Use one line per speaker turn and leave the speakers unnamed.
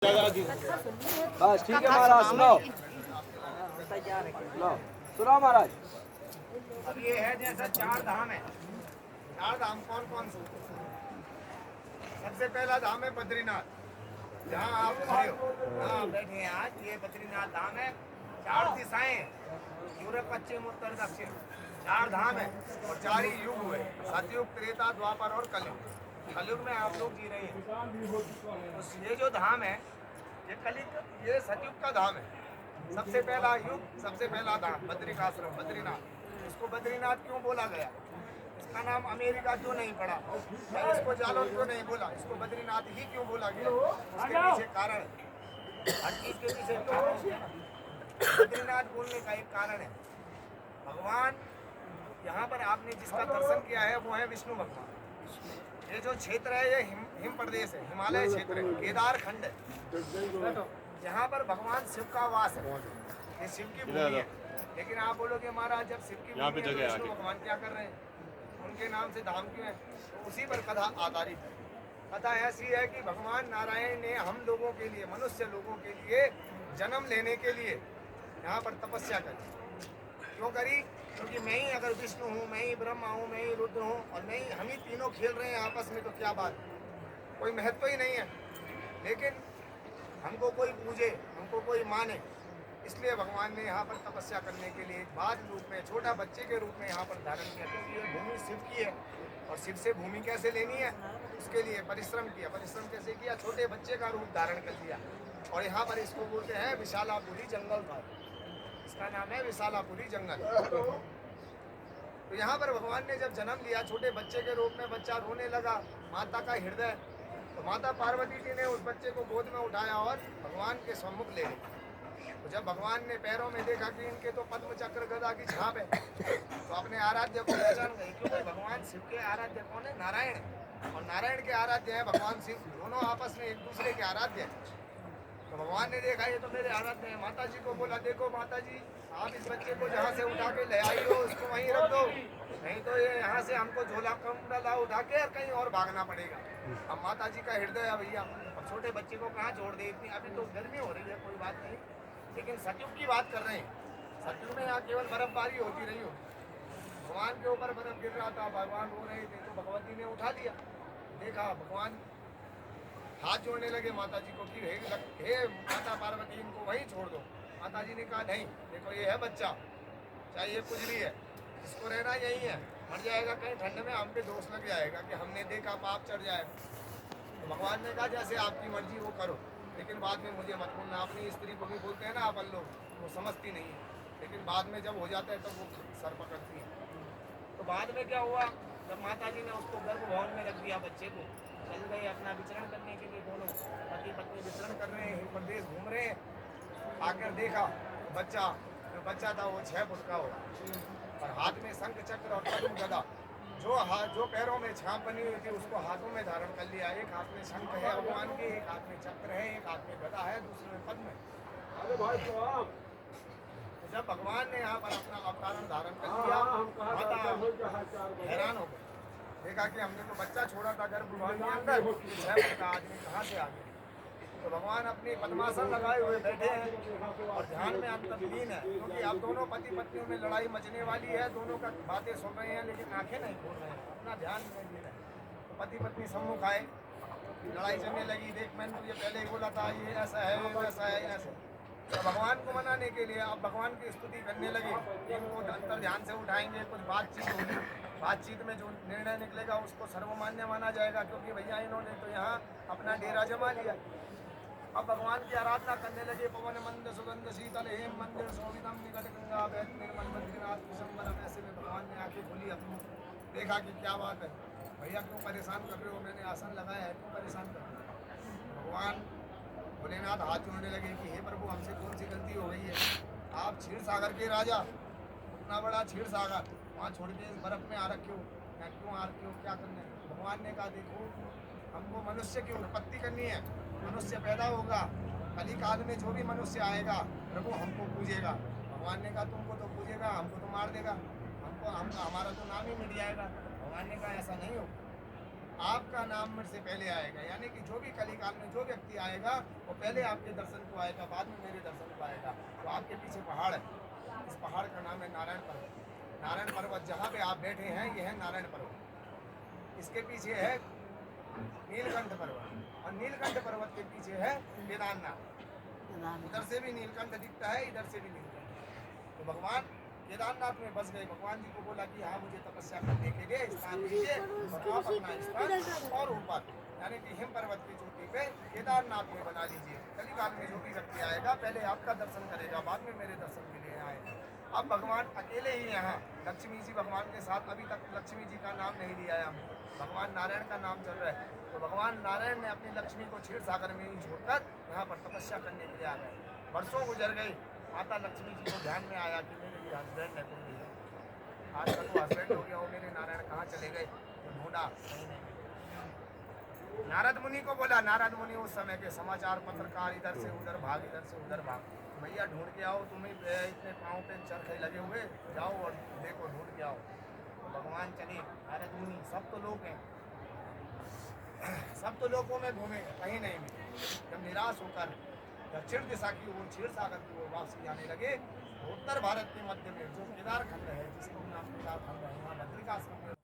बस ठीक है महाराज, सुनाओ। सुनाओ महाराज।
अब ये है जैसा चार धाम है। चार धाम कौन कौन से? सबसे पहला धाम है बद्रीनाथ, जहाँ आप खड़े हो, जहाँ आप बैठे हैं आज, ये बद्रीनाथ धाम है। चार दिशाएं, पूर्व पश्चिम उत्तर दक्षिण, चार धाम है और चार ही युग हुए, सतयुग, त्रेता, द्वापर और कलयुग। कलयुग में आप लोग जी रहे हैं। तो ये जो धाम है, ये कलयुग, ये सतयुग का धाम है। सबसे पहला युग, सबसे पहला धाम बद्रिकाश्रम, बद्रीनाथ। इसको बद्रीनाथ क्यों बोला गया? इसका नाम अमेरिका क्यों नहीं पड़ा, या इसको जालोर क्यों नहीं बोला, इसको बद्रीनाथ ही क्यों बोला गया? इसके पीछे कारण, हर चीज के पीछे कारण है ना। बद्रीनाथ बोलने का एक कारण है, भगवान यहाँ पर आपने जिसका दर्शन किया है वो है विष्णु भगवान। ये जो क्षेत्र है ये हिम प्रदेश है, हिमालय क्षेत्र है, केदार खंड है, यहाँ पर भगवान शिव का वास है। ये शिव की भूमि है। लेकिन आप बोलोगे महाराज, जब शिव की भूमि है तो विष्णु भगवान क्या कर रहे हैं, उनके नाम से धाम क्यों है? तो उसी पर कथा आधारित है। कथा ऐसी है कि भगवान नारायण ने हम लोगों के लिए, मनुष्य लोगों के लिए जन्म लेने के लिए यहाँ पर तपस्या करी। क्यों करी? क्योंकि मैं ही अगर विष्णु हूँ, मैं ही ब्रह्मा हूँ, मैं ही रुद्र हूँ, और मैं ही, हम ही तीनों खेल रहे हैं आपस में, तो क्या बात, कोई महत्व ही नहीं है। लेकिन हमको कोई पूजे, हमको कोई माने, इसलिए भगवान ने यहाँ पर तपस्या करने के लिए एक बाल रूप में, छोटा बच्चे के रूप में यहाँ पर धारण किया। क्योंकि ये भूमि शिव की है और शिव से भूमि कैसे लेनी है, उसके लिए परिश्रम किया। परिश्रम कैसे किया? छोटे बच्चे का रूप धारण कर लिया। और यहाँ पर इसको बोलते हैं विशालापुरी जंगल था, इसका नाम है विशालापुरी जंगल। तो यहाँ पर भगवान ने जब जन्म लिया छोटे बच्चे के रूप में, बच्चा रोने लगा, माता का हृदय, तो माता पार्वती जी ने उस बच्चे को गोद में उठाया और भगवान के सम्मुख ले गई। तो जब भगवान ने पैरों में देखा कि इनके तो पद्म चक्र गदा की छाप है, तो अपने आराध्य को पहचान गई। क्योंकि भगवान शिव के आराध्य कौन है? नारायण है, और नारायण के आराध्य है भगवान शिव। दोनों आपस में एक दूसरे के आराध्य हैं। तो भगवान ने देखा ये तो मेरे आराध्य है। माता जी को बोला, देखो माता जी, आप इस बच्चे को जहाँ से उठा के ले आई हो उसको वहीं रख दो, नहीं तो ये यहाँ से हमको झोला कमला उठा के और कहीं और भागना पड़ेगा। अब माता जी का हृदय है भैया, अब छोटे बच्चे को कहाँ छोड़ दे, इतनी अभी तो गर्मी हो रही है, कोई बात नहीं। लेकिन सतयुग की बात कर रहे हैं। सतयुग में यहाँ केवल बर्फबारी होती रही हो, भगवान के ऊपर बर्फ गिर रहा था, भगवान रो रहे थे, तो भगवती ने उठा दिया। देखा भगवान हाथ जोड़ने लगे माता जी को कि हे माता पार्वती, इनको वहीं छोड़ दो। माता जी ने कहा नहीं, देखो ये है बच्चा, चाहे ये कुछ भी है, इसको रहना यही है, मर जाएगा कहीं ठंड में, हम पे दोष लग जाएगा कि हमने देखा, पाप चढ़ जाएगा। तो भगवान ने कहा जैसे आपकी मर्जी वो करो, लेकिन बाद में मुझे मत बोलना। अपनी स्त्री को भी बोलते हैं ना अपन लोग, वो समझती नहीं है, लेकिन बाद में जब हो जाता है तब वो सर पकड़ती है। तो बाद में क्या हुआ, जब माता जी ने उसको गर्भ भवन में रख दिया, बच्चे को चल गए अपना विचरण करने के लिए, दोनों पति पत्नी विचरण कर रहे हैं, प्रदेश घूम रहे हैं। आकर देखा बच्चा, जो बच्चा था वो 6 फुट का हो, और हाथ में शंख चक्र और पद्म गदा, जो पैरों में छाप बनी हुई थी उसको हाथों में धारण कर लिया। एक हाथ में शंख है भगवान के, एक हाथ में चक्र है, एक हाथ में गदा है, दूसरे में पद्म है। अरे भाई तो जब भगवान ने यहाँ पर अपना अवतारण धारण कर लिया, माता हैरान हो गई। देखा कि हमने तो बच्चा छोड़ा था गर्भ भवन के अंदर, 6 फुट का आदमी कहाँ से आ गया। तो भगवान अपनी पद्मासन लगाए हुए बैठे हैं और ध्यान में अंतर्लीन है। क्योंकि अब दोनों पति पत्नियों में लड़ाई मचने वाली है, दोनों का बातें सुन रहे हैं लेकिन आंखें नहीं खोल रहे हैं, अपना ध्यान में ले रहे हैं। तो पति पत्नी सम्मुख आए, लड़ाई चलने लगी। देख मैंने तुझे पहले ही बोला था ये ऐसा है, वैसा है, ऐसा। तो भगवान को मनाने के लिए अब भगवान की स्तुति करने लगे। इनको अंतर ध्यान से उठाएंगे, कुछ बातचीत होगी, बातचीत में जो निर्णय निकलेगा उसको सर्वमान्य माना जाएगा। क्योंकि भैया इन्होंने तो यहाँ अपना डेरा जमा लिया। अब भगवान की आराधना करने लगे। पवन मंद सुगंध शीतल हेम मंदिर शोभितम निकट गंगा निर्मल बद्रीनाथ दिसंबर। ऐसे में भगवान ने आंखें खोली अपनी, देखा कि क्या बात है भैया, क्यों परेशान कर रहे हो, मैंने आसन लगाया है, क्यों परेशान कर रहे हो। भगवान भोलेनाथ हाथ जोड़ने लगे कि हे प्रभु, हमसे कौन सी गलती हो गई है, आप क्षीर सागर के राजा, उतना बड़ा क्षीर सागर वहाँ छोड़ के इस बर्फ में आ रखे हो, या क्यों आ रखे हो, क्या करना है। भगवान ने कहा देखो, हमको मनुष्य की उत्पत्ति करनी है, मनुष्य पैदा होगा, कली काल में जो भी मनुष्य आएगा प्रभु हमको पूजेगा। भगवान ने कहा तुमको तो पूजेगा, हमको तो मार देगा, हमको हमारा तो नाम ही मिट जाएगा। भगवान ने कहा ऐसा नहीं हो, आपका नाम मेरे से पहले आएगा, यानी कि जो भी कलिकाल में जो व्यक्ति आएगा वो पहले आपके दर्शन को आएगा, बाद में मेरे दर्शन को आएगा। तो आपके पीछे पहाड़ है, इस पहाड़ का नाम है नारायण पर्वत। नारायण पर्वत जहाँ पे आप बैठे हैं ये है नारायण पर्वत। इसके पीछे है नीलकंठ पर्वत और नीलकंठ पर्वत के पीछे है केदारनाथ। उधर से भी नीलकंठ दिखता है, इधर से भी नीलकंठ। तो भगवान केदारनाथ में बस गए। भगवान जी को बोला कि हाँ मुझे तपस्या करने के लिए स्थान दीजिए, और आप अपना स्थान और ऊपर यानी कि हिम पर्वत की चोटी पे केदारनाथ में बना दीजिए। कलिकाल में जो भी व्यक्ति आएगा पहले आपका दर्शन करेगा, बाद में मेरे दर्शन के लिए आएगा। अब भगवान अकेले ही यहाँ, लक्ष्मी जी भगवान के साथ, अभी तक लक्ष्मी जी का नाम नहीं लिया है हमने, भगवान नारायण का नाम चल रहा है। तो भगवान नारायण ने अपनी लक्ष्मी को क्षीर सागर में ही छोड़कर यहाँ पर तपस्या करने के लिए आ गए। वर्षों गुजर गई, माता लक्ष्मी जी को ध्यान में आया कि मेरे लिए हस्बैंड है कोई नहीं, आज तक वो हस्बैंड हो गया, वो मेरे नारायण कहाँ चले गए। तो ढूंढा, कहीं नहीं मिले। नारद मुनि को बोला, नारद मुनि उस समय के समाचार पत्रकार, इधर से उधर भाग, इधर से उधर भाग, भैया ढूंढ के आओ, तुम्हें इतने पाँव पे चरखे लगे हुए, जाओ और देखो ढूंढ के आओ। तो भगवान चले, नारद मुनि सब तो लोग हैं, सब तो लोगों में घूमे, कहीं नहीं मिले। जब निराश होकर दक्षिण दिशा की ओर क्षीर सागर की ओर वापसी आने लगे, तो उत्तर भारत के मध्य में जो केदार खंड है, जिसको नाम केदार खंड है, वहाँ बद्रिकाश्रम में